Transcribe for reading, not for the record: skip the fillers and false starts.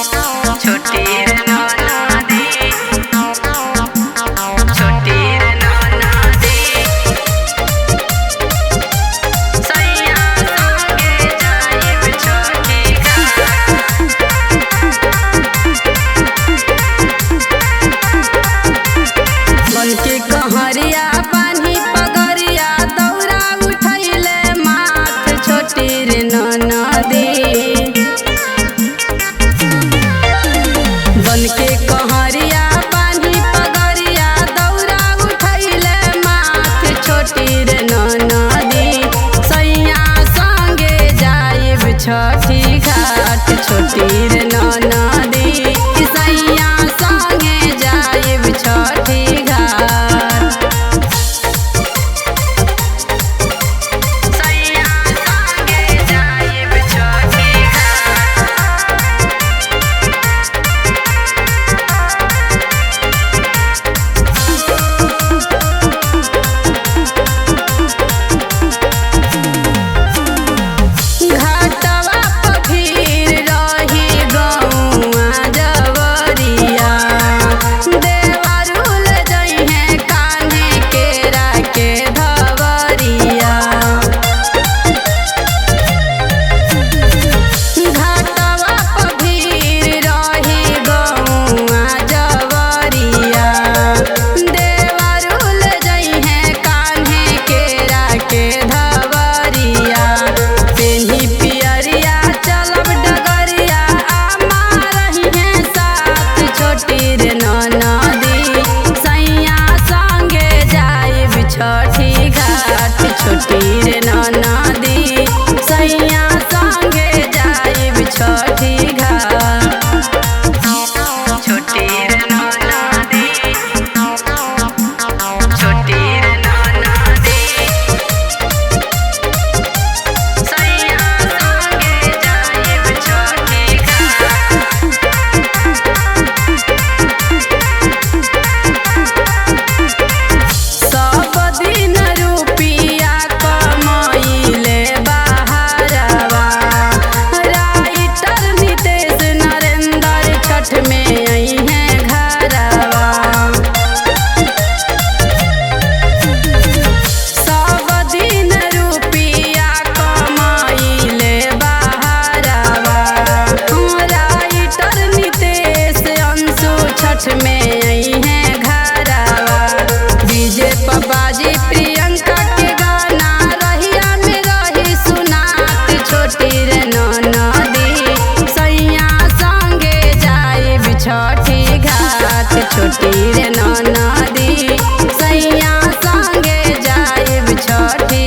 छोटी रे ननदी, छोटी रे ननदी, सैया संगे जाइब छोटी घाट। बनके कहरिया बान्ही पगरिया दौरा उठैले माथ छोटी रे ननदी। बनके कहरिया बान्ही पगरिया दौरा उठैले माथ छोटी रे ननदी, सैया संगे जाइब छठी घाट छोटी रे ननदी, सैया संगे जाइब छठी घाट। सैया संगे जाइब छठी घाटवा पर भीड़ रही गौआ जवरिया, देवरुल जइहे कान्हे केरा के धवरिया। घाटवा पर भीड़ रही गौआ जवरिया, देवरुल जइहे कान्हे केरा के धवरिया। पेन्ही पियरिया चलब डगरिया आमा रहिहे साथ छोटी रे ननदी, सैया संगे जाइब छठी घाट छोटी रे ननदी, सैया संगे जाइब छठी घाट। छोटी रे ननदी, छोटी रे ननदी, सैया संगे जाइब छठी घाट। सब दिन रुपिया कमाइले बहारवा, राइटर नितेश नरेंद्र छठ में अइहे घरवा। सब दिन रुपिया कमाइले बहारवा, राइटर नितेश अंशु छठ में अइहे घरवा। डीजे पर बाजी प्रियंका के गाना रहिया में रही सुनात छोटी रे ननदी, सैया संगे जाइब छठी घाट छोटी रे ननदी, सैया संगे जाइब छठी